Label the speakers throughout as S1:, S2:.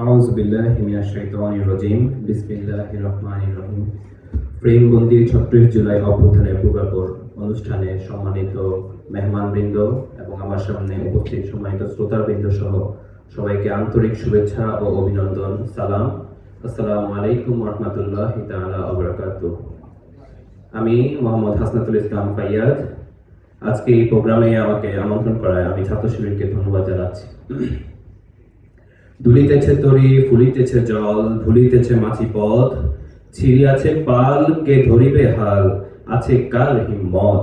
S1: আউযু বিল্লাহি মিনাশ শাইতানির রাজিম। বিসমিল্লাহির রহমানির রহিম। প্রেমবন্দি 36 জুলাই অভ্যুত্থানের পূর্বাপর অনুষ্ঠানে সম্মানিত মেহমানবৃন্দ এবং আমার সামনে উপস্থিত সম্মানিত শ্রোতাবৃন্দ সহ সবাইকে আন্তরিক শুভেচ্ছা ও অভিনন্দন। সালাম, আসসালামু আলাইকুম ওয়া রাহমাতুল্লাহি তাআলা ওয়া বারাকাতুহু। আমি মোহাম্মদ হাসনাতুল ইসলাম ফাইয়াজ। আজকে এই প্রোগ্রামে আমাকে আমন্ত্রণ করায় আমি ছাত্র শিবিরকে ধন্যবাদ জানাচ্ছি। দুলিতেছে তরি, ফুলিতেছে জল, ভুলিতেছে মাছি পথ, ছিড়িয়াছে পাল, কে ধরিবে হাল, আছে কার হিম্মত।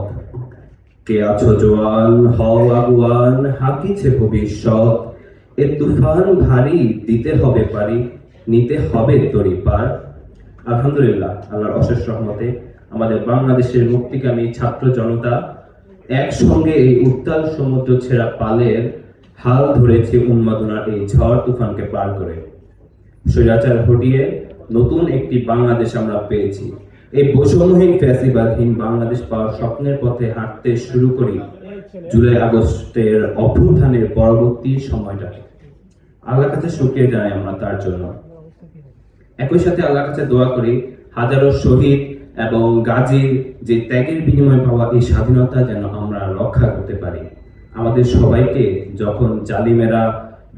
S1: কে আছো জোয়ান, হও আগুয়ান, হাকিছে ভবিষ্যৎ। এ তুফান ভারী, দিতে হবে পারি, নিতে হবে তরি পার। আলহামদুলিল্লাহ, আল্লাহর অশেষ রহমতে আমাদের বাংলাদেশের মুক্তিকামী ছাত্র জনতা একসঙ্গে এই উত্তাল সমুদ্র ছেড়া পালের হাল ধরেছে উন্মাদনার এই ঝড় তুফানকে পার করে। স্বৈরাচার হটিয়ে নতুন একটি বাংলাদেশ আমরা পেয়েছি। এই বৈষম্যহীন ফ্যাসিবাদহীন বাংলাদেশ পাওয়ার স্বপ্নের পথে হাঁটতে শুরু করি জুলাই আগস্টের অভ্যুত্থানের পরবর্তী সময়টা। আল্লাহর কাছে শুকরিয়া জানাই আমরা তার জন্য। একই সাথে আল্লাহর কাছে দোয়া করি হাজারো শহীদ এবং গাজীর যে ত্যাগের বিনিময়ে পাওয়া এই স্বাধীনতা যেন আমরা রক্ষা করতে পারি। আমাদের সবাইকে যখন জালিমেরা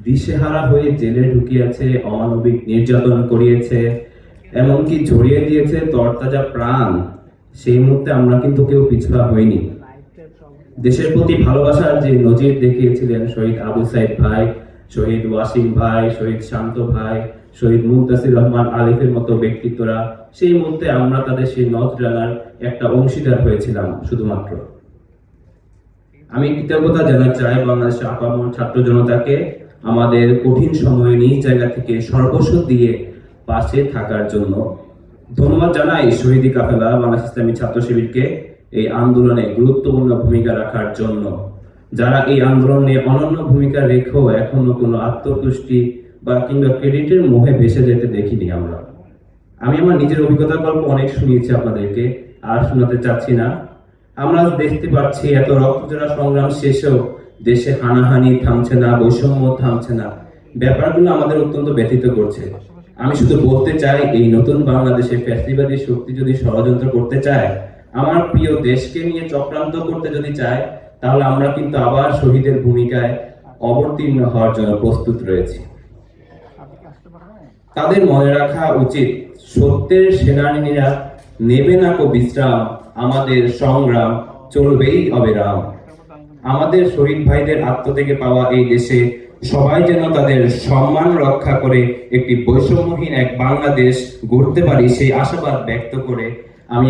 S1: দিশেহারা হয়ে জেলে ঢুকিয়েছে, অমানবিক নির্যাতন করিয়েছে, এমনকি ঝরিয়ে দিয়েছে তরতাজা প্রাণ, সেই মুহূর্তে আমরা কিন্তু কেউ পিছপা হইনি। দেশের প্রতি ভালোবাসার যে নজির দেখিয়েছিলেন শহীদ আবু সাইদ ভাই, শহীদ ওয়াসিম ভাই, শহীদ শান্ত ভাই, শহীদ মুনতাসির রহমান আলিফের মতো ব্যক্তিত্বরা, সেই মুহূর্তে আমরা তাদের সেই নজরানার একটা অংশীদার হয়েছিলাম শুধুমাত্র। আমি কৃতজ্ঞতা জানাতে চাই বাংলাদেশের আপামর ছাত্র জনতাকে আমাদের কঠিন সময়ে নিজ জায়গা থেকে সর্বস্ব দিয়ে পাশে থাকার জন্য। ধন্যবাদ জানাই শহীদি কাফেলা বাংলাদেশ ইসলামী ছাত্র শিবিরকে এই আন্দোলনে গুরুত্বপূর্ণ ভূমিকা রাখার জন্য। যারা এই আন্দোলনে অনন্য ভূমিকা রেখেও এখনো কোনো আত্মতুষ্টি বা কিংবা ক্রেডিটের মোহে ভেসে যেতে দেখিনি আমরা। আমি আমার নিজের অভিজ্ঞতার গল্প অনেক শুনিয়েছি আপনাদেরকে, আর শোনাতে চাচ্ছি না। আমরা দেখতে পাচ্ছি এত রক্তজোড়া সংগ্রাম শেষেও দেশে হানাহানি থামছে না, বৈষম্য থামছে না। ব্যাপারগুলো আমাদের অত্যন্ত ব্যথিত করছে। আমি শুধু বলতে চাই, এই নতুন বাংলাদেশে ফ্যাসিবাদী শক্তি যদি ষড়যন্ত্র করতে চায়, আমার প্রিয় দেশকে নিয়ে চক্রান্ত করতে যদি চায়, তাহলে আমরা কিন্তু আবার শহীদের ভূমিকায় অবতীর্ণ হওয়ার জন্য প্রস্তুত রয়েছি। তাদের মনে রাখা উচিত, সত্যের সেনানীরা নেবে না কো বিশ্রাম, আমাদের সংগ্রাম চলবেই অবিরাম। আমাদের শহীদ ভাইদের আত্মত্যাগে পাওয়া এই দেশে সবাই যেন তাদের সম্মান রক্ষা করে একটি বৈষম্যহীন এক বাংলাদেশ গড়তে পারি, সেই আশাবাদ ব্যক্ত করে আমি